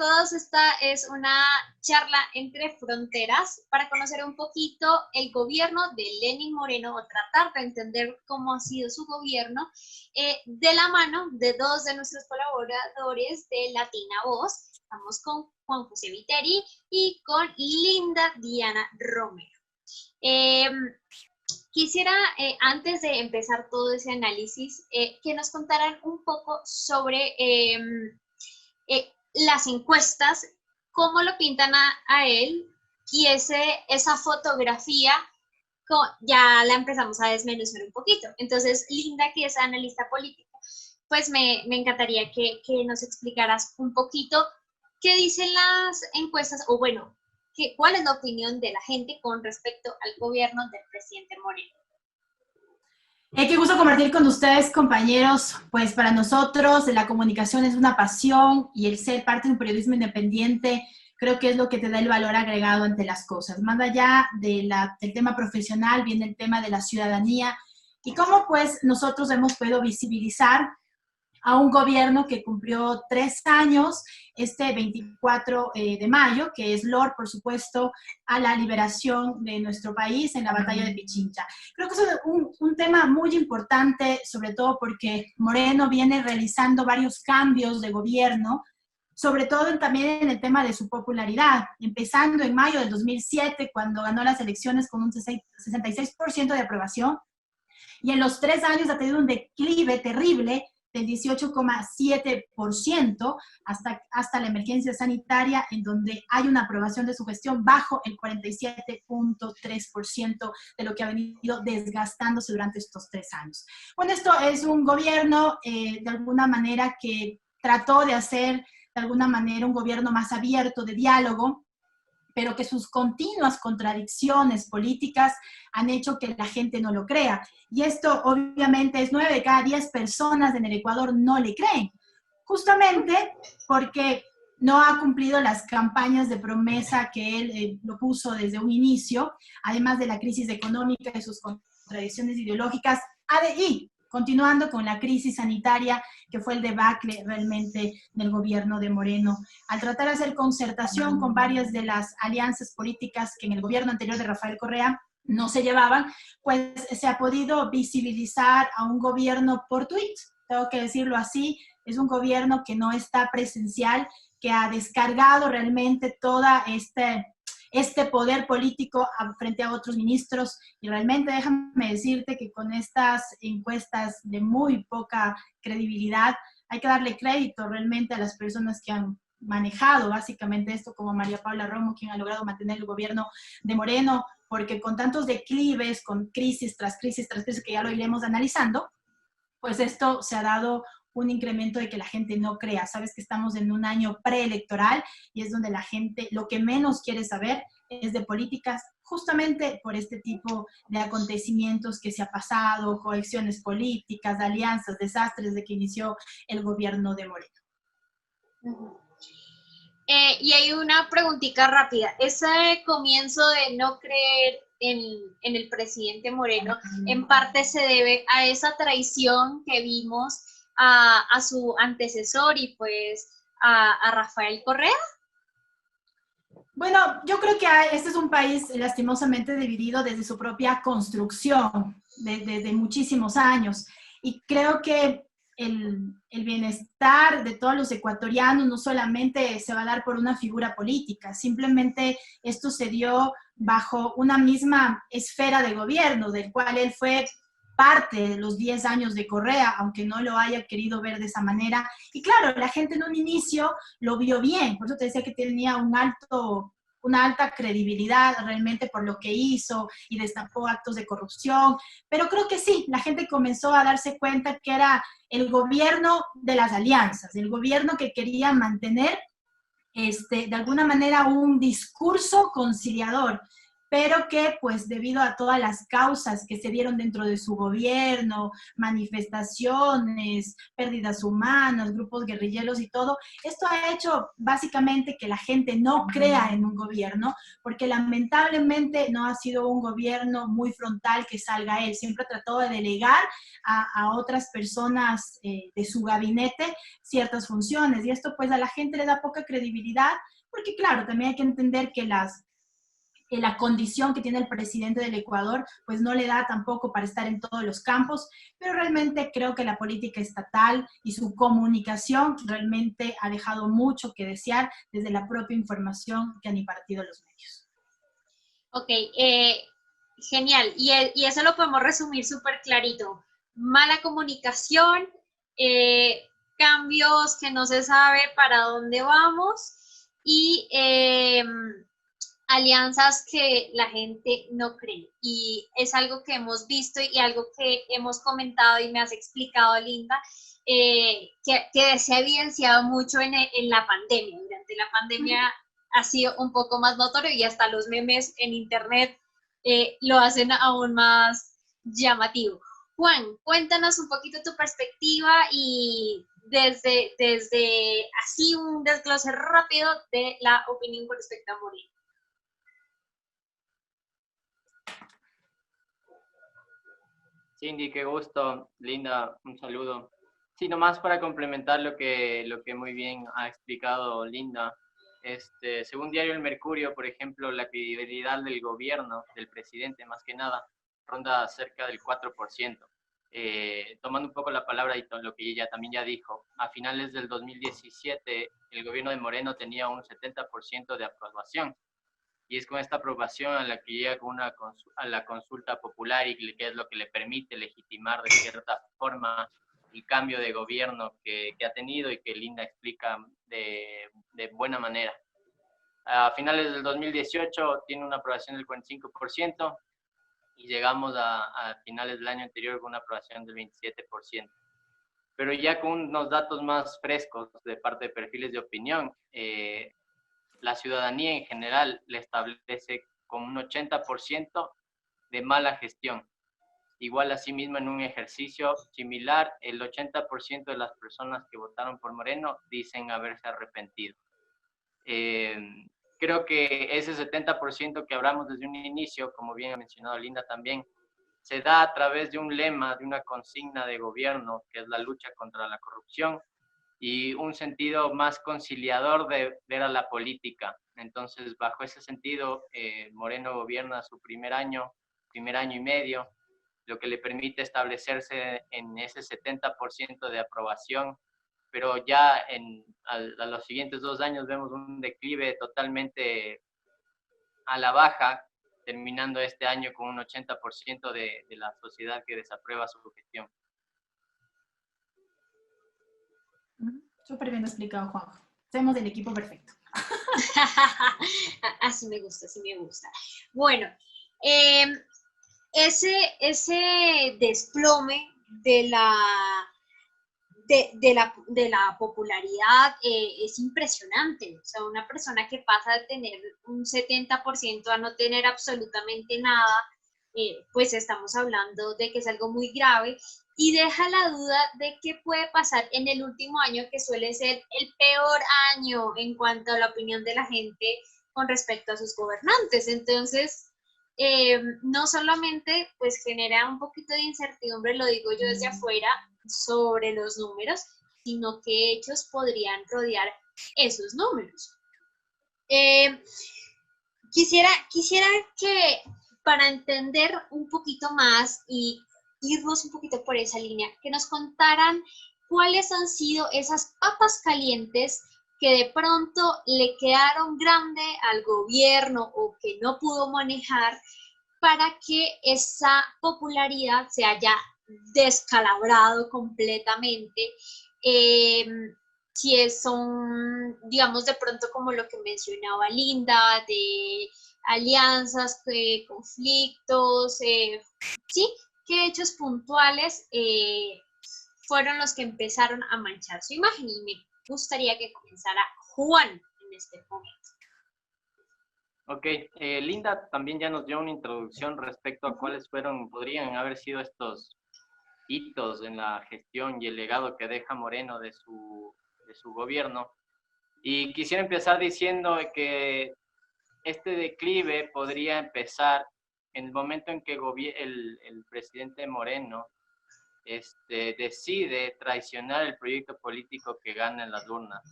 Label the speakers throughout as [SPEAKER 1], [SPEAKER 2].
[SPEAKER 1] todos, esta es una charla entre fronteras para conocer un poquito el gobierno de Lenín Moreno o tratar de entender cómo ha sido su gobierno de la mano de dos de nuestros colaboradores de Latina Voz. Estamos con Juan José Viteri y con Linda Diana Romero. Quisiera, antes de empezar todo ese análisis, que nos contaran un poco sobre las encuestas, cómo lo pintan a él, y esa fotografía ya la empezamos a desmenuzar un poquito. Entonces, Linda, que es analista política, pues me encantaría que nos explicaras un poquito qué dicen las encuestas, o bueno, cuál es la opinión de la gente con respecto al gobierno del presidente Moreno.
[SPEAKER 2] Qué gusto compartir con ustedes, compañeros. Pues para nosotros la comunicación es una pasión y el ser parte de un periodismo independiente creo que es lo que te da el valor agregado ante las cosas. Más allá del tema profesional viene el tema de la ciudadanía y cómo pues nosotros hemos podido visibilizar a un gobierno que cumplió 3 años este 24 de mayo, que es LOR, por supuesto, a la liberación de nuestro país en la batalla de Pichincha. Creo que es un tema muy importante, sobre todo porque Moreno viene realizando varios cambios de gobierno, sobre todo también en el tema de su popularidad, empezando en mayo del 2007, cuando ganó las elecciones con un 66% de aprobación, y en los 3 años ha tenido un declive terrible del 18,7% hasta la emergencia sanitaria, en donde hay una aprobación de su gestión bajo el 47,3% de lo que ha venido desgastándose durante estos 3 años. Bueno, esto es un gobierno, de alguna manera, que trató de hacer, de alguna manera, un gobierno más abierto, de diálogo, pero que sus continuas contradicciones políticas han hecho que la gente no lo crea. Y esto obviamente es 9 de cada 10 personas en el Ecuador no le creen, justamente porque no ha cumplido las campañas de promesa que él lo puso desde un inicio, además de la crisis económica y sus contradicciones ideológicas, y continuando con la crisis sanitaria, que fue el debacle realmente del gobierno de Moreno. Al tratar de hacer concertación con varias de las alianzas políticas que en el gobierno anterior de Rafael Correa no se llevaban, pues se ha podido visibilizar a un gobierno por tweet, tengo que decirlo así, es un gobierno que no está presencial, que ha descargado realmente toda este poder político frente a otros ministros, y realmente déjame decirte que con estas encuestas de muy poca credibilidad hay que darle crédito realmente a las personas que han manejado básicamente esto, como María Paula Romo, quien ha logrado mantener el gobierno de Moreno, porque con tantos declives, con crisis tras crisis tras crisis, que ya lo iremos analizando, pues esto se ha dado un incremento de que la gente no crea. Sabes que estamos en un año preelectoral y es donde la gente lo que menos quiere saber es de políticas, justamente por este tipo de acontecimientos que se ha pasado, coaliciones políticas, alianzas, desastres de que inició el gobierno de Moreno.
[SPEAKER 1] Y hay una preguntita rápida. Ese comienzo de no creer en el presidente Moreno, en parte se debe a esa traición que vimos a su antecesor y pues a Rafael Correa.
[SPEAKER 2] Bueno, yo creo que este es un país lastimosamente dividido desde su propia construcción, desde muchísimos años. Y creo que el bienestar de todos los ecuatorianos no solamente se va a dar por una figura política, simplemente esto se dio bajo una misma esfera de gobierno, del cual él fue parte de los 10 años de Correa, aunque no lo haya querido ver de esa manera. Y claro, la gente en un inicio lo vio bien, por eso te decía que tenía una alta credibilidad realmente por lo que hizo y destapó actos de corrupción, pero creo que sí, la gente comenzó a darse cuenta que era el gobierno de las alianzas, el gobierno que quería mantener de alguna manera un discurso conciliador, pero que pues debido a todas las causas que se dieron dentro de su gobierno, manifestaciones, pérdidas humanas, grupos guerrilleros y todo, esto ha hecho básicamente que la gente no crea en un gobierno, porque lamentablemente no ha sido un gobierno muy frontal que salga él, siempre trató de delegar a otras personas de su gabinete ciertas funciones, y esto pues a la gente le da poca credibilidad, porque claro, también hay que entender que la condición que tiene el presidente del Ecuador, pues no le da tampoco para estar en todos los campos, pero realmente creo que la política estatal y su comunicación realmente ha dejado mucho que desear desde la propia información que han impartido los medios.
[SPEAKER 1] Ok, genial. Y eso lo podemos resumir súper clarito. Mala comunicación, cambios que no se sabe para dónde vamos y alianzas que la gente no cree. Y es algo que hemos visto y algo que hemos comentado y me has explicado, Linda, que se ha evidenciado mucho en la pandemia. Durante la pandemia ha sido un poco más notorio y hasta los memes en internet lo hacen aún más llamativo. Juan, cuéntanos un poquito tu perspectiva y desde así un desglose rápido de la opinión con respecto a Moreno.
[SPEAKER 3] Cindy, qué gusto. Linda, un saludo. Sí, nomás para complementar lo que muy bien ha explicado Linda. Según Diario El Mercurio, por ejemplo, la credibilidad del gobierno, del presidente más que nada, ronda cerca del 4%. Tomando un poco la palabra y lo que ella también ya dijo, a finales del 2017 el gobierno de Moreno tenía un 70% de aprobación. Y es con esta aprobación a la que llega a la consulta popular y que es lo que le permite legitimar de cierta forma el cambio de gobierno que ha tenido y que Linda explica de buena manera. A finales del 2018 tiene una aprobación del 45% y llegamos a finales del año anterior con una aprobación del 27%. Pero ya con unos datos más frescos de parte de perfiles de opinión, la ciudadanía en general le establece con un 80% de mala gestión. Igual asimismo en un ejercicio similar, el 80% de las personas que votaron por Moreno dicen haberse arrepentido. Creo que ese 70% que hablamos desde un inicio, como bien ha mencionado Linda también, se da a través de un lema, de una consigna de gobierno, que es la lucha contra la corrupción, y un sentido más conciliador de ver a la política. Entonces, bajo ese sentido, Moreno gobierna su primer año y medio, lo que le permite establecerse en ese 70% de aprobación, pero ya a los siguientes 2 años vemos un declive totalmente a la baja, terminando este año con un 80% de la sociedad que desaprueba su gestión.
[SPEAKER 2] Súper bien explicado, Juan. Somos el equipo perfecto.
[SPEAKER 1] Así me gusta, así me gusta. Bueno, ese desplome de la popularidad es impresionante. O sea, una persona que pasa de tener un 70% a no tener absolutamente nada, pues estamos hablando de que es algo muy grave y deja la duda de qué puede pasar en el último año, que suele ser el peor año en cuanto a la opinión de la gente con respecto a sus gobernantes. Entonces, no solamente pues genera un poquito de incertidumbre, lo digo yo desde afuera, sobre los números, sino que hechos podrían rodear esos números. Quisiera que para entender un poquito más y irnos un poquito por esa línea, que nos contaran cuáles han sido esas papas calientes que de pronto le quedaron grande al gobierno o que no pudo manejar para que esa popularidad se haya descalabrado completamente. Si son, digamos, de pronto como lo que mencionaba Linda, de alianzas, conflictos, ¿sí? ¿Qué hechos puntuales fueron los que empezaron a manchar su imagen? Y me gustaría que comenzara Juan en este momento.
[SPEAKER 3] Ok, Linda también ya nos dio una introducción respecto a cuáles podrían haber sido estos hitos en la gestión y el legado que deja Moreno de su gobierno. Y quisiera empezar diciendo que este declive podría empezar en el momento en que el presidente Moreno decide traicionar el proyecto político que gana en las urnas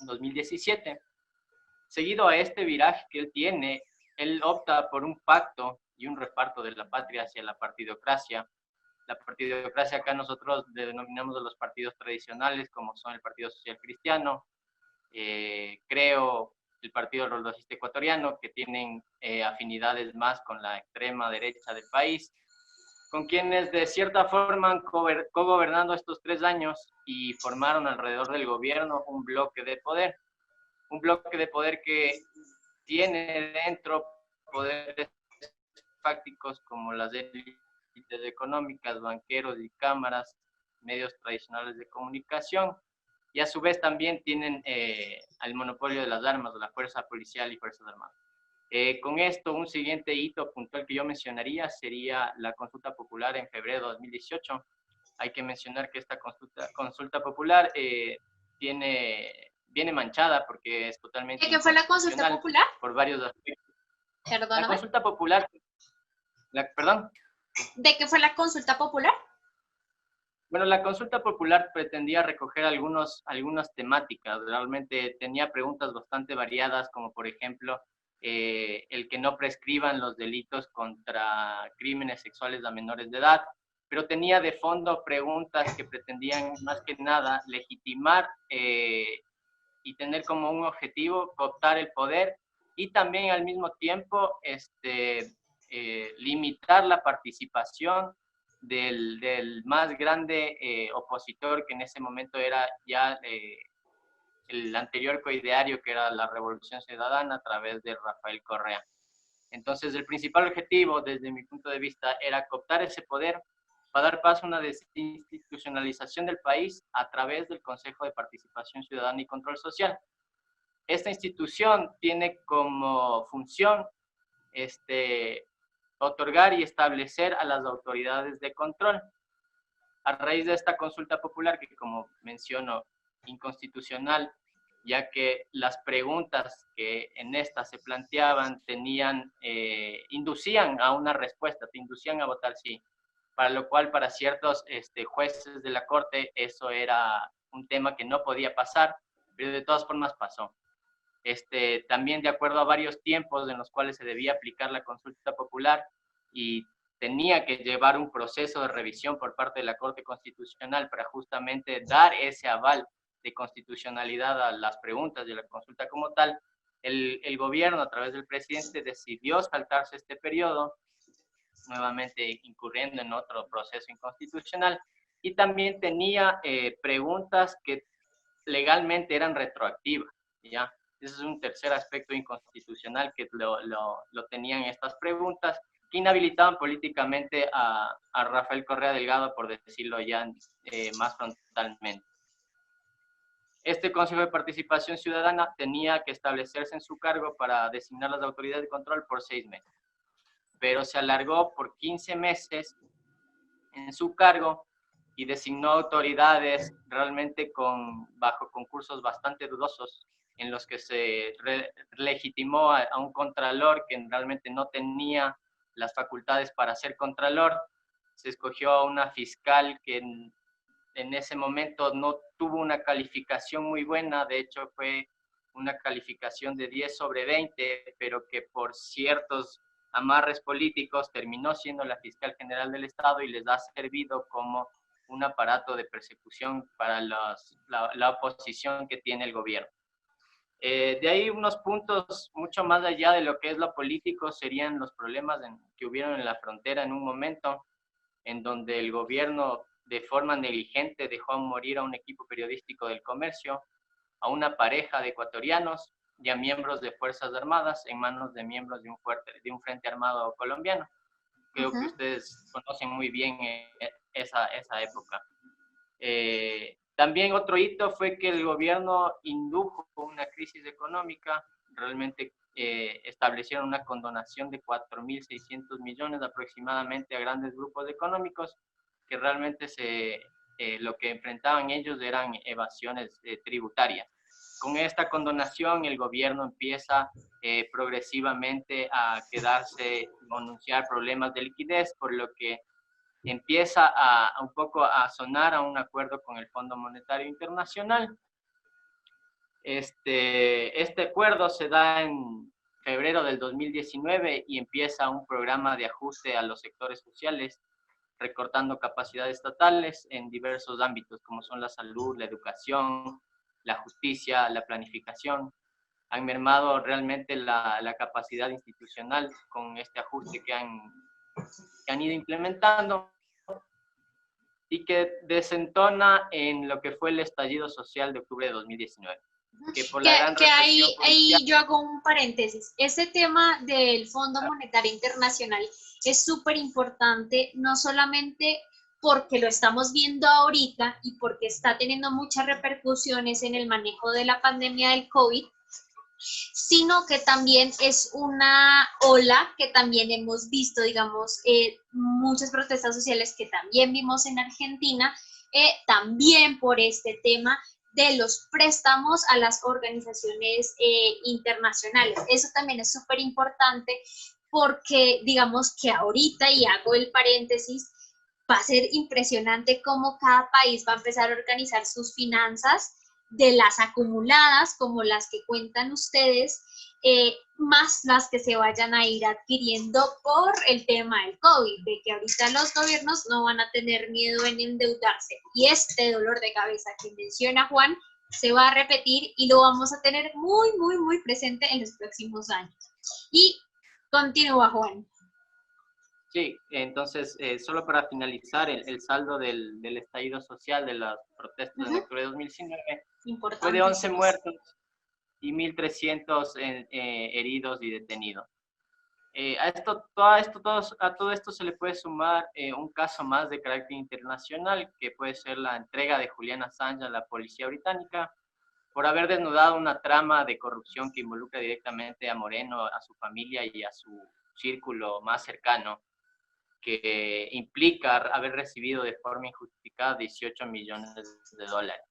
[SPEAKER 3] en 2017. Seguido a este viraje que él tiene, él opta por un pacto y un reparto de la patria hacia la partidocracia. La partidocracia acá nosotros denominamos a los partidos tradicionales, como son el Partido Social Cristiano, creo el Partido Roldosista Ecuatoriano, que tienen afinidades más con la extrema derecha del país, con quienes de cierta forma han co-gobernando estos 3 años y formaron alrededor del gobierno un bloque de poder que tiene dentro poderes fácticos como las élites económicas, banqueros y cámaras, medios tradicionales de comunicación, y a su vez también tienen el monopolio de las armas, de la fuerza policial y fuerzas armadas. Con esto, un siguiente hito puntual que yo mencionaría sería la consulta popular en febrero de 2018. Hay que mencionar que esta consulta popular viene manchada porque es totalmente
[SPEAKER 1] ¿De qué fue la consulta popular?
[SPEAKER 3] por varios aspectos.
[SPEAKER 1] Perdóname.
[SPEAKER 3] La consulta popular, perdón.
[SPEAKER 1] ¿De qué fue la consulta popular?
[SPEAKER 3] Bueno, la consulta popular pretendía recoger algunas temáticas. Realmente tenía preguntas bastante variadas, como por ejemplo, el que no prescriban los delitos contra crímenes sexuales a menores de edad, pero tenía de fondo preguntas que pretendían más que nada legitimar y tener como un objetivo cooptar el poder y también al mismo tiempo limitar la participación del más grande opositor, que en ese momento era ya el anterior coideario, que era la Revolución Ciudadana, a través de Rafael Correa. Entonces, el principal objetivo, desde mi punto de vista, era cooptar ese poder para dar paso a una desinstitucionalización del país a través del Consejo de Participación Ciudadana y Control Social. Esta institución tiene como función otorgar y establecer a las autoridades de control. A raíz de esta consulta popular, que como menciono, inconstitucional, ya que las preguntas que en esta se planteaban inducían a una respuesta, te inducían a votar sí, para lo cual para ciertos jueces de la Corte eso era un tema que no podía pasar, pero de todas formas pasó. También de acuerdo a varios tiempos en los cuales se debía aplicar la consulta popular y tenía que llevar un proceso de revisión por parte de la Corte Constitucional para justamente dar ese aval de constitucionalidad a las preguntas de la consulta como tal, el gobierno a través del presidente decidió saltarse este periodo, nuevamente incurriendo en otro proceso inconstitucional, y también tenía preguntas que legalmente eran retroactivas, ¿ya? Ese es un tercer aspecto inconstitucional que lo tenían estas preguntas, que inhabilitaban políticamente a Rafael Correa Delgado, por decirlo ya más frontalmente. Este Consejo de Participación Ciudadana tenía que establecerse en su cargo para designar las autoridades de control por 6 meses, pero se alargó por 15 meses en su cargo y designó autoridades realmente bajo concursos bastante dudosos, en los que se legitimó a un contralor que realmente no tenía las facultades para ser contralor. Se escogió a una fiscal que en ese momento no tuvo una calificación muy buena, de hecho fue una calificación de 10 sobre 20, pero que por ciertos amarres políticos terminó siendo la fiscal general del Estado y les ha servido como un aparato de persecución para la oposición que tiene el gobierno. De ahí unos puntos mucho más allá de lo que es lo político serían los problemas que hubieron en la frontera en un momento en donde el gobierno de forma negligente dejó morir a un equipo periodístico del Comercio, a una pareja de ecuatorianos y a miembros de Fuerzas Armadas en manos de miembros de un frente armado colombiano. Creo que ustedes conocen muy bien esa época. También otro hito fue que el gobierno indujo una crisis económica realmente establecieron una condonación de 4.600 millones aproximadamente a grandes grupos económicos que realmente lo que enfrentaban ellos eran evasiones tributarias. Con esta condonación el gobierno empieza progresivamente a quedarse o anunciar problemas de liquidez, por lo que empieza un poco a sonar a un acuerdo con el Fondo Monetario Internacional. Este acuerdo se da en febrero del 2019 y empieza un programa de ajuste a los sectores sociales, recortando capacidades estatales en diversos ámbitos, como son la salud, la educación, la justicia, la planificación. Han mermado realmente la capacidad institucional con este ajuste que han ido implementando y que desentona en lo que fue el estallido social de octubre de 2019. Que por la gran
[SPEAKER 1] ahí yo hago un paréntesis. Ese tema del Fondo Monetario Internacional es súper importante, no solamente porque lo estamos viendo ahorita y porque está teniendo muchas repercusiones en el manejo de la pandemia del COVID, sino que también es una ola que también hemos visto, digamos, muchas protestas sociales que también vimos en Argentina, también por este tema de los préstamos a las organizaciones internacionales. Eso también es súper importante porque, digamos que ahorita, y hago el paréntesis, va a ser impresionante cómo cada país va a empezar a organizar sus finanzas, de las acumuladas, como las que cuentan ustedes, más las que se vayan a ir adquiriendo por el tema del COVID, de que ahorita los gobiernos no van a tener miedo en endeudarse. Y este dolor de cabeza que menciona Juan se va a repetir y lo vamos a tener muy, muy, muy presente en los próximos años. Y continúa, Juan.
[SPEAKER 3] Sí, entonces, solo para finalizar, el saldo del estallido social de las protestas de octubre de 2019 fue de 11 muertos y 1.300 heridos y detenidos. A todo esto se le puede sumar un caso más de carácter internacional, que puede ser la entrega de Julian Assange a la policía británica por haber desnudado una trama de corrupción que involucra directamente a Moreno, a su familia y a su círculo más cercano, que implica haber recibido de forma injustificada 18 millones de dólares.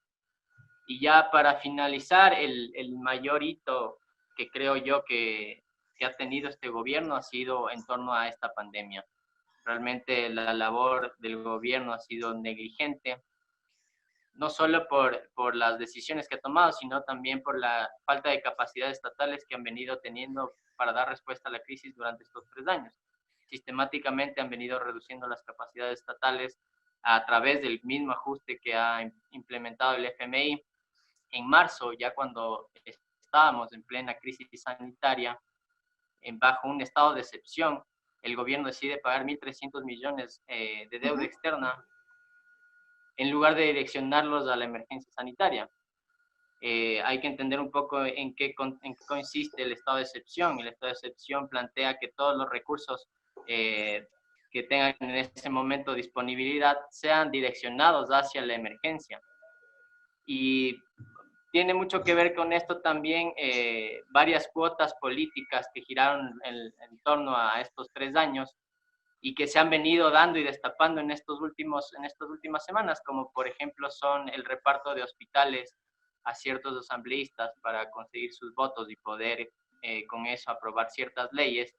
[SPEAKER 3] Y ya para finalizar, el mayor hito que creo yo que ha tenido este gobierno ha sido en torno a esta pandemia. Realmente la labor del gobierno ha sido negligente, no solo por las decisiones que ha tomado, sino también por la falta de capacidades estatales que han venido teniendo para dar respuesta a la crisis durante estos 3 años. Sistemáticamente han venido reduciendo las capacidades estatales a través del mismo ajuste que ha implementado el FMI. En marzo, ya cuando estábamos en plena crisis sanitaria, bajo un estado de excepción, el gobierno decide pagar 1.300 millones de deuda externa en lugar de direccionarlos a la emergencia sanitaria. Hay que entender un poco en qué consiste el estado de excepción. El estado de excepción plantea que todos los recursos que tengan en ese momento disponibilidad sean direccionados hacia la emergencia. Y tiene mucho que ver con esto también varias cuotas políticas que giraron en torno a estos 3 años y que se han venido dando y destapando en estas últimas semanas, como por ejemplo son el reparto de hospitales a ciertos asambleístas para conseguir sus votos y poder con eso aprobar ciertas leyes,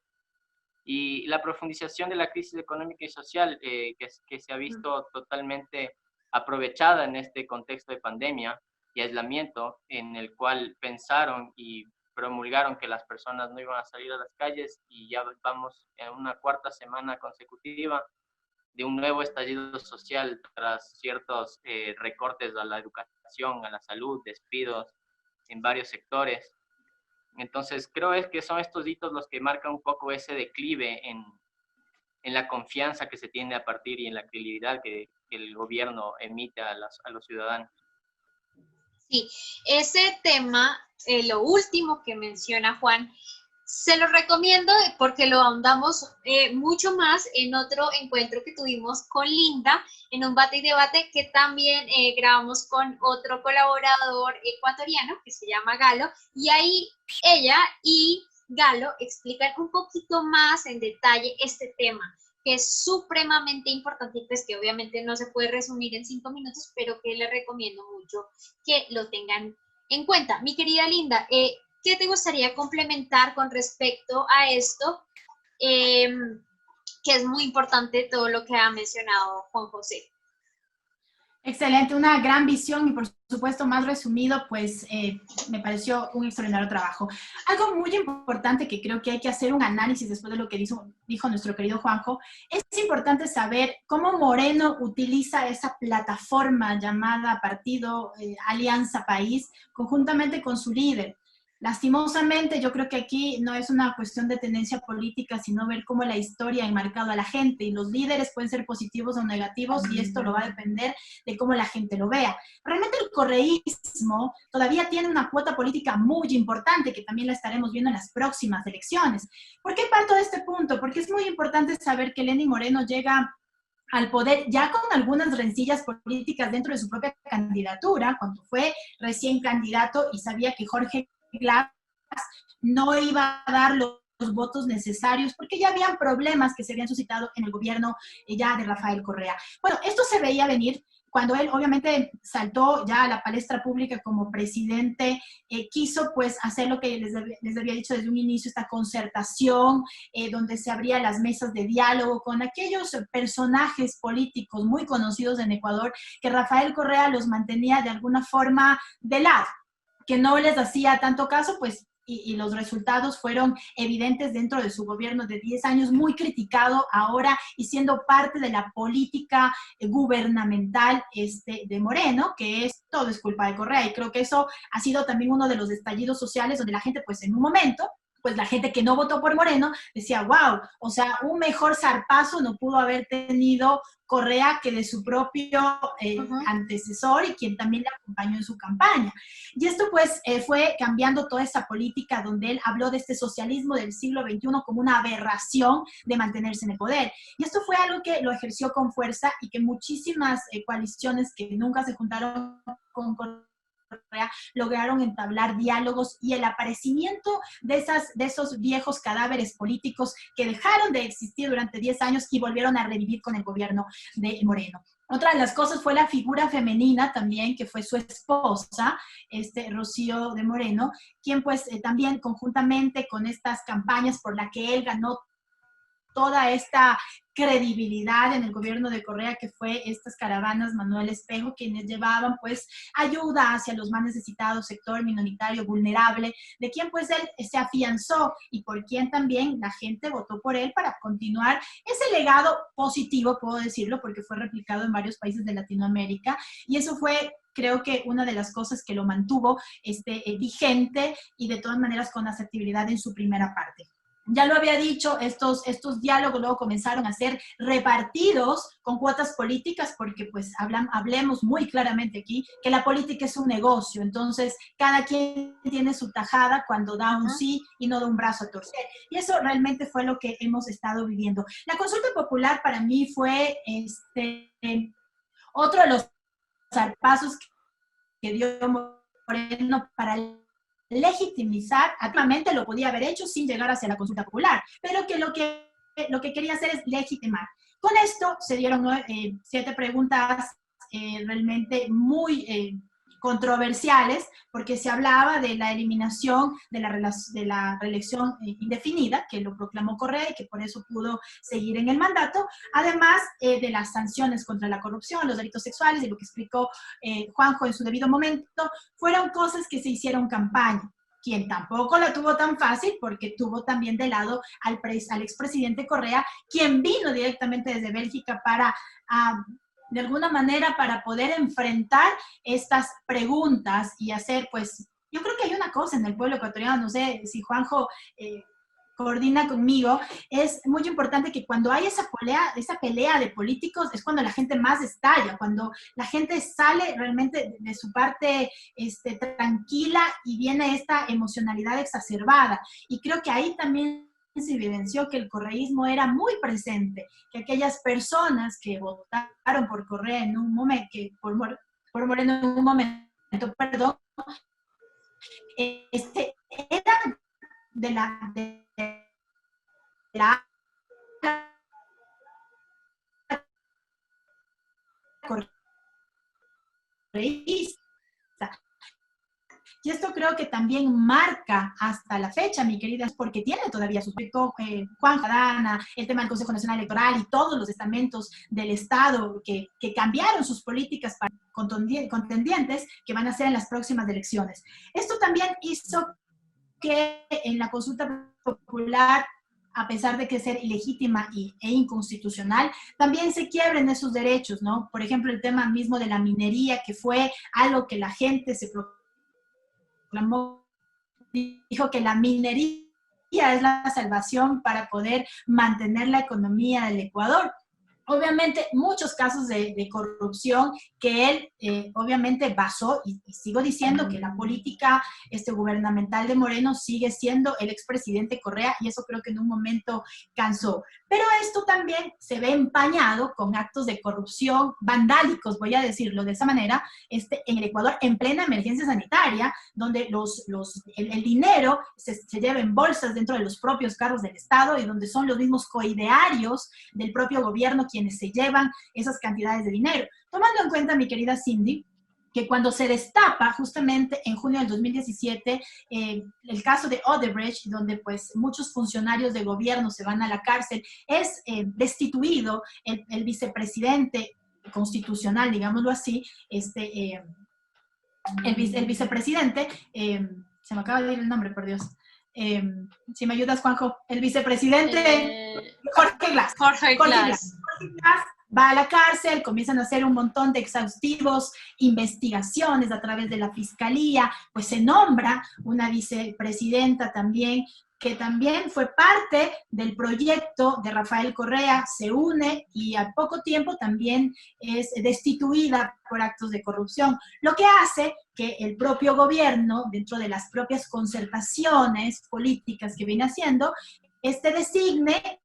[SPEAKER 3] y la profundización de la crisis económica y social que se ha visto totalmente aprovechada en este contexto de pandemia y aislamiento, en el cual pensaron y promulgaron que las personas no iban a salir a las calles, y ya vamos en una 4ª semana consecutiva de un nuevo estallido social tras ciertos recortes a la educación, a la salud, despidos en varios sectores. Entonces creo que son estos hitos los que marcan un poco ese declive en la confianza que se tiene a partir y en la credibilidad que el gobierno emite a los ciudadanos.
[SPEAKER 1] Sí, ese tema, lo último que menciona Juan, se lo recomiendo porque lo ahondamos mucho más en otro encuentro que tuvimos con Linda, en un bate y debate que también grabamos con otro colaborador ecuatoriano que se llama Galo, y ahí ella y Galo explican un poquito más en detalle este tema, que es supremamente importante y pues que obviamente no se puede resumir en 5 minutos, pero que les recomiendo mucho que lo tengan en cuenta. Mi querida Linda, ¿qué te gustaría complementar con respecto a esto? Que es muy importante todo lo que ha mencionado Juan José.
[SPEAKER 2] Excelente, una gran visión y por supuesto más resumido, pues me pareció un extraordinario trabajo. Algo muy importante que creo que hay que hacer un análisis después de lo que dijo nuestro querido Juanjo, es importante saber cómo Moreno utiliza esa plataforma llamada Partido Alianza País conjuntamente con su líder. Lastimosamente, yo creo que aquí no es una cuestión de tendencia política, sino ver cómo la historia ha enmarcado a la gente y los líderes pueden ser positivos o negativos y esto lo va a depender de cómo la gente lo vea. Realmente el correísmo todavía tiene una cuota política muy importante que también la estaremos viendo en las próximas elecciones. ¿Por qué parto de este punto? Porque es muy importante saber que Lenín Moreno llega al poder ya con algunas rencillas políticas dentro de su propia candidatura, cuando fue recién candidato y sabía que Jorge Glass no iba a dar los votos necesarios porque ya habían problemas que se habían suscitado en el gobierno ya de Rafael Correa. Bueno, esto se veía venir cuando él obviamente saltó ya a la palestra pública como presidente, quiso pues hacer lo que les había dicho desde un inicio, esta concertación, donde se abrían las mesas de diálogo con aquellos personajes políticos muy conocidos en Ecuador que Rafael Correa los mantenía de alguna forma de lado, que no les hacía tanto caso, pues, y los resultados fueron evidentes dentro de su gobierno de 10 años, muy criticado ahora y siendo parte de la política gubernamental de Moreno, que todo es culpa de Correa, y creo que eso ha sido también uno de los estallidos sociales donde la gente, pues, en un momento, pues la gente que no votó por Moreno decía, wow, o sea, un mejor zarpazo no pudo haber tenido Correa que de su propio antecesor y quien también le acompañó en su campaña. Y esto pues fue cambiando toda esa política donde él habló de este socialismo del siglo XXI como una aberración de mantenerse en el poder. Y esto fue algo que lo ejerció con fuerza y que muchísimas coaliciones que nunca se juntaron con Correa lograron entablar diálogos y el aparecimiento de esos viejos cadáveres políticos que dejaron de existir durante 10 años y volvieron a revivir con el gobierno de Moreno. Otra de las cosas fue la figura femenina también, que fue su esposa, Rocío de Moreno, quien pues también conjuntamente con estas campañas por la que él ganó toda esta credibilidad en el gobierno de Correa, que fue estas caravanas Manuel Espejo, quienes llevaban pues ayuda hacia los más necesitados, sector minoritario, vulnerable, de quien pues él se afianzó y por quien también la gente votó por él para continuar ese legado positivo, puedo decirlo, porque fue replicado en varios países de Latinoamérica, y eso fue, creo que una de las cosas que lo mantuvo vigente y de todas maneras con asertividad en su primera parte. Ya lo había dicho, estos diálogos luego comenzaron a ser repartidos con cuotas políticas porque pues hablemos muy claramente aquí que la política es un negocio, entonces cada quien tiene su tajada cuando da un sí y no da un brazo a torcer. Y eso realmente fue lo que hemos estado viviendo. La consulta popular para mí fue otro de los zarpazos que dio Moreno para legitimizar, activamente lo podía haber hecho sin llegar hacia la consulta popular, pero que lo que quería hacer es legitimar. Con esto se dieron 7 preguntas realmente muy controversiales, porque se hablaba de la eliminación de la reelección indefinida, que lo proclamó Correa y que por eso pudo seguir en el mandato, además de las sanciones contra la corrupción, los delitos sexuales y lo que explicó Juanjo en su debido momento, fueron cosas que se hicieron campaña. Quien tampoco la tuvo tan fácil, porque tuvo también de lado al expresidente Correa, quien vino directamente desde Bélgica para de alguna manera para poder enfrentar estas preguntas y hacer, pues, yo creo que hay una cosa en el pueblo ecuatoriano, no sé si Juanjo coordina conmigo, es muy importante que cuando hay esa pelea de políticos es cuando la gente más estalla, cuando la gente sale realmente de su parte tranquila y viene esta emocionalidad exacerbada. Y creo que ahí también se evidenció que el correísmo era muy presente, que aquellas personas que votaron por Correa en un momento, por Moreno en un momento, perdón, eran de la correísta. Y esto creo que también marca hasta la fecha, mi querida, porque tiene todavía su Juan Jadana, el tema del Consejo Nacional Electoral y todos los estamentos del Estado que cambiaron sus políticas para contendientes que van a ser en las próximas elecciones. Esto también hizo que en la consulta popular, a pesar de que ser ilegítima e inconstitucional, también se quiebren esos derechos, ¿no? Por ejemplo, el tema mismo de la minería, que fue algo que la gente se proclamó, dijo que la minería es la salvación para poder mantener la economía del Ecuador. Obviamente, muchos casos de corrupción que él obviamente basó, y sigo diciendo que la política gubernamental de Moreno sigue siendo el expresidente Correa, y eso creo que en un momento cansó. Pero esto también se ve empañado con actos de corrupción vandálicos, voy a decirlo de esa manera, en el Ecuador en plena emergencia sanitaria, donde el dinero se lleva en bolsas dentro de los propios carros del Estado y donde son los mismos coidearios del propio gobierno quienes se llevan esas cantidades de dinero. Tomando en cuenta, mi querida Cindy, que cuando se destapa justamente en junio del 2017 el caso de Odebrecht, donde pues muchos funcionarios de gobierno se van a la cárcel, es destituido el vicepresidente constitucional, digámoslo así, el vicepresidente, se me acaba de ir el nombre, por Dios. Si me ayudas, Juanjo, el vicepresidente Jorge Glass.
[SPEAKER 1] Jorge Glass
[SPEAKER 2] va a la cárcel, comienzan a hacer un montón de exhaustivos investigaciones a través de la fiscalía, pues se nombra una vicepresidenta también, que también fue parte del proyecto de Rafael Correa, se une y al poco tiempo también es destituida por actos de corrupción, lo que hace que el propio gobierno, dentro de las propias concertaciones políticas que viene haciendo, designe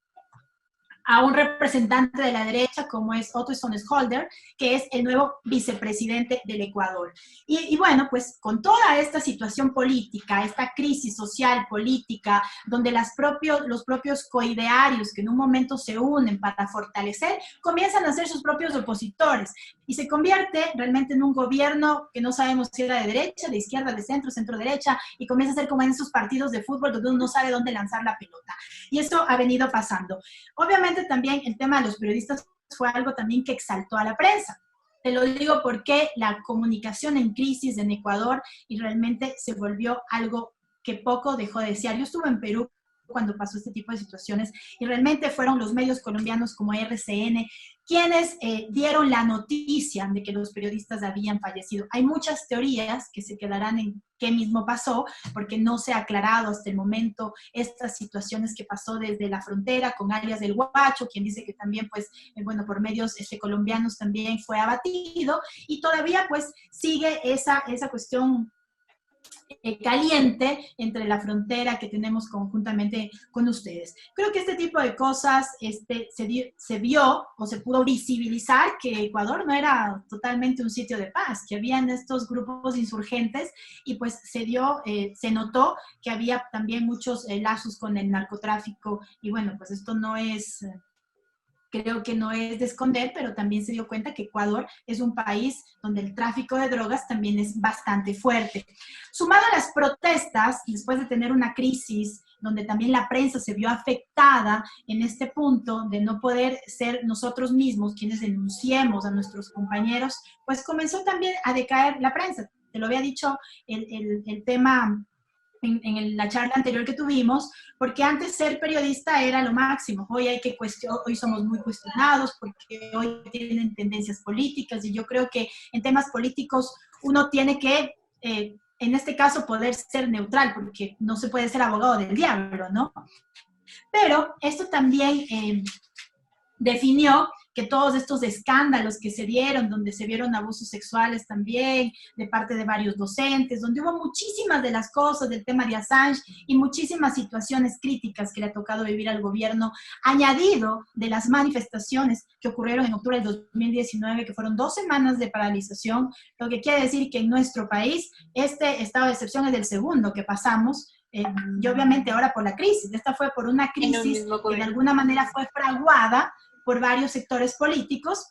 [SPEAKER 2] a un representante de la derecha como es Otto Sonnenholder, que es el nuevo vicepresidente del Ecuador. Y bueno, pues con toda esta situación política, esta crisis social, política, donde los propios coidearios que en un momento se unen para fortalecer, comienzan a ser sus propios opositores y se convierte realmente en un gobierno que no sabemos si era de derecha, de izquierda, de centro, centro-derecha, y comienza a ser como en esos partidos de fútbol donde uno no sabe dónde lanzar la pelota. Y eso ha venido pasando. Obviamente también el tema de los periodistas fue algo también que exaltó a la prensa. Te lo digo porque la comunicación en crisis en Ecuador y realmente se volvió algo que poco dejó de desear. Yo estuve en Perú cuando pasó este tipo de situaciones y realmente fueron los medios colombianos como RCN quienes dieron la noticia de que los periodistas habían fallecido. Hay muchas teorías que se quedarán en qué mismo pasó, porque no se ha aclarado hasta el momento estas situaciones que pasó desde la frontera con alias del Guacho, quien dice que también, pues, bueno, por medios colombianos también fue abatido, y todavía, pues, sigue esa cuestión caliente entre la frontera que tenemos conjuntamente con ustedes. Creo que este tipo de cosas se vio o se pudo visibilizar que Ecuador no era totalmente un sitio de paz, que habían estos grupos insurgentes y pues se notó que había también muchos lazos con el narcotráfico y bueno, pues esto no es... Creo que no es de esconder, pero también se dio cuenta que Ecuador es un país donde el tráfico de drogas también es bastante fuerte. Sumado a las protestas, después de tener una crisis donde también la prensa se vio afectada en este punto de no poder ser nosotros mismos quienes denunciemos a nuestros compañeros, pues comenzó también a decaer la prensa. Te lo había dicho el tema en la charla anterior que tuvimos, porque antes ser periodista era lo máximo. Hoy hoy somos muy cuestionados porque hoy tienen tendencias políticas y yo creo que en temas políticos uno tiene que, en este caso, poder ser neutral porque no se puede ser abogado del diablo, ¿no? Pero esto también definió que todos estos escándalos que se dieron, donde se vieron abusos sexuales también de parte de varios docentes, donde hubo muchísimas de las cosas del tema de Assange y muchísimas situaciones críticas que le ha tocado vivir al gobierno, añadido de las manifestaciones que ocurrieron en octubre del 2019, que fueron 2 semanas de paralización, lo que quiere decir que en nuestro país este estado de excepción es el segundo que pasamos, y obviamente ahora por la crisis. Esta fue por una crisis que de alguna manera fue fraguada por varios sectores políticos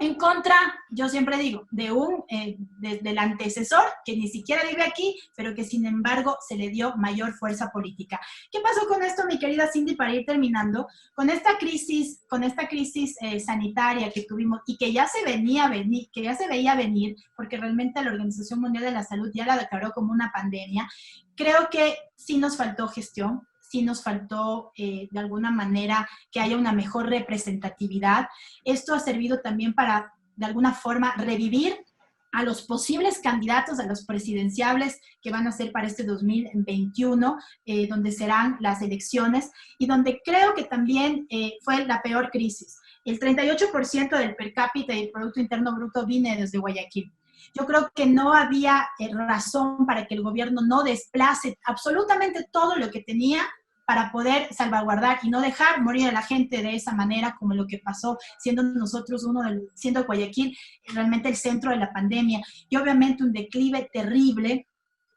[SPEAKER 2] en contra, yo siempre digo, del antecesor que ni siquiera vive aquí, pero que sin embargo se le dio mayor fuerza política. ¿Qué pasó con esto, mi querida Cindy, para ir terminando? Con esta crisis sanitaria que tuvimos y que ya se veía venir, porque realmente la Organización Mundial de la Salud ya la declaró como una pandemia, creo que sí nos faltó gestión, sí nos faltó de alguna manera que haya una mejor representatividad. Esto ha servido también para, de alguna forma, revivir a los posibles candidatos, a los presidenciables que van a ser para este 2021, donde serán las elecciones, y donde creo que también fue la peor crisis. El 38% del per cápita y el Producto Interno Bruto viene desde Guayaquil. Yo creo que no había razón para que el gobierno no desplace absolutamente todo lo que tenía para poder salvaguardar y no dejar morir a la gente de esa manera, como lo que pasó, siendo nosotros siendo Guayaquil realmente el centro de la pandemia, y obviamente un declive terrible,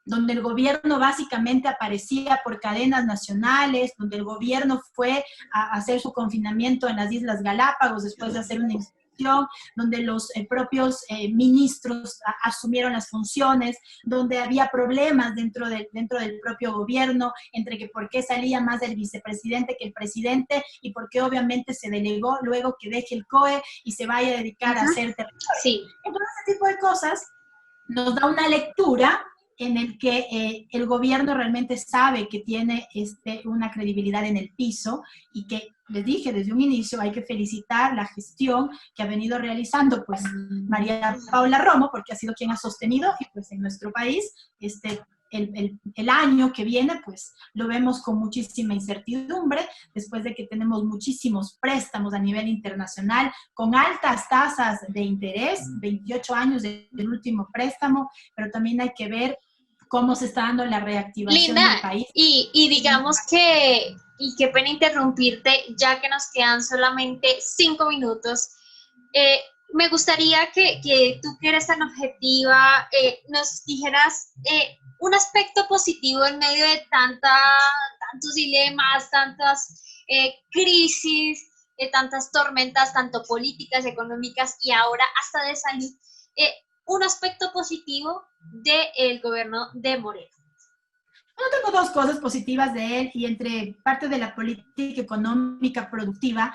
[SPEAKER 2] donde el gobierno básicamente aparecía por cadenas nacionales, donde el gobierno fue a hacer su confinamiento en las Islas Galápagos después de hacer una inspección, donde los propios ministros asumieron las funciones, donde había problemas dentro del propio gobierno, entre que por qué salía más el vicepresidente que el presidente, y por qué obviamente se delegó luego que deje el COE y se vaya a dedicar a hacer territorio.
[SPEAKER 1] Sí.
[SPEAKER 2] Entonces, ese tipo de cosas nos da una lectura en el que el gobierno realmente sabe que tiene una credibilidad en el piso, y que, les dije desde un inicio, hay que felicitar la gestión que ha venido realizando pues María Paula Romo, porque ha sido quien ha sostenido, y pues en nuestro país el año que viene pues lo vemos con muchísima incertidumbre, después de que tenemos muchísimos préstamos a nivel internacional con altas tasas de interés, 28 años del último préstamo, pero también hay que ver cómo se está dando la reactivación del país.
[SPEAKER 1] Y digamos que, y qué pena interrumpirte, ya que nos quedan solamente 5 minutos, me gustaría que tú, que eres tan objetiva, nos dijeras un aspecto positivo en medio de tantos dilemas, tantas crisis, tantas tormentas, tanto políticas, económicas y ahora hasta de salud. Un aspecto positivo del gobierno de Moreno.
[SPEAKER 2] Bueno, tengo dos cosas positivas de él, y entre parte de la política económica productiva,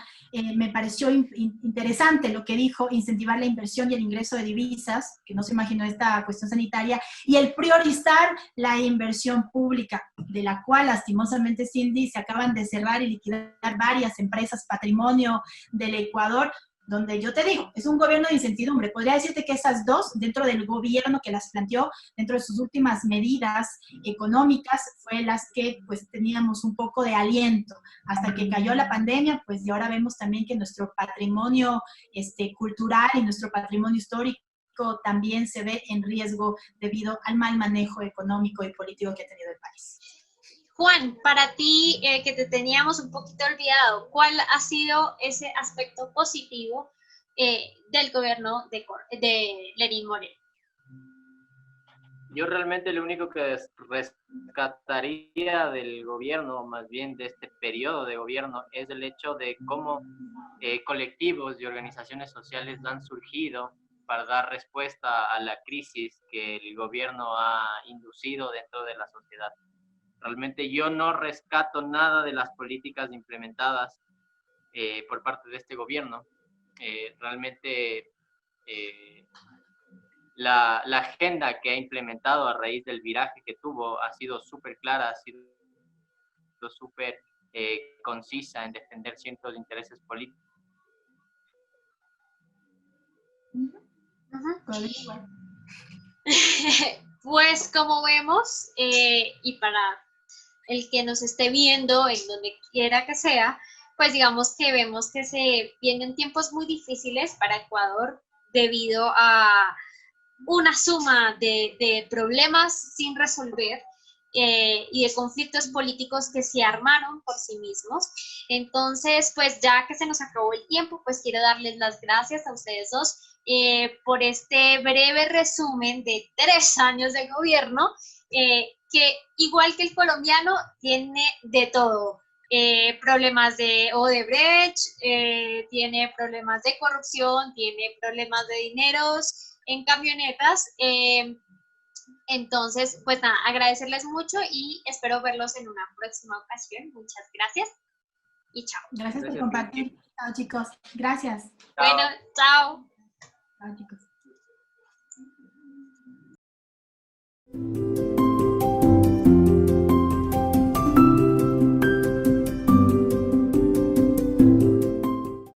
[SPEAKER 2] me pareció interesante lo que dijo: incentivar la inversión y el ingreso de divisas, que no se imaginó esta cuestión sanitaria, y el priorizar la inversión pública, de la cual lastimosamente, Cindy, se acaban de cerrar y liquidar varias empresas patrimonio del Ecuador, donde yo te digo, es un gobierno de incertidumbre. Podría decirte que esas dos, dentro del gobierno que las planteó, dentro de sus últimas medidas económicas, fue las que pues teníamos un poco de aliento, hasta que cayó la pandemia, pues, y ahora vemos también que nuestro patrimonio cultural y nuestro patrimonio histórico también se ve en riesgo debido al mal manejo económico y político que ha tenido el país.
[SPEAKER 1] Juan, para ti, que te teníamos un poquito olvidado, ¿cuál ha sido ese aspecto positivo del gobierno de Lenín Moreno?
[SPEAKER 3] Yo realmente lo único que rescataría del gobierno, más bien de este periodo de gobierno, es el hecho de cómo colectivos y organizaciones sociales han surgido para dar respuesta a la crisis que el gobierno ha inducido dentro de la sociedad. Realmente yo no rescato nada de las políticas implementadas por parte de este gobierno. Realmente la agenda que ha implementado a raíz del viraje que tuvo ha sido súper clara, ha sido súper concisa en defender ciertos intereses políticos.
[SPEAKER 1] Pues como vemos, y para el que nos esté viendo en donde quiera que sea, pues digamos que vemos que se vienen tiempos muy difíciles para Ecuador debido a una suma de problemas sin resolver y de conflictos políticos que se armaron por sí mismos. Entonces, pues ya que se nos acabó el tiempo, pues quiero darles las gracias a ustedes dos por este breve resumen de 3 años de gobierno. que igual que el colombiano, tiene de todo. Problemas de Odebrecht, tiene problemas de corrupción, tiene problemas de dineros en camionetas. Entonces, pues nada, agradecerles mucho y espero verlos en una próxima ocasión. Muchas gracias y chao.
[SPEAKER 2] Gracias por compartir. Chao, chicos. Gracias.
[SPEAKER 1] Bueno, chao.
[SPEAKER 2] Chao, chicos.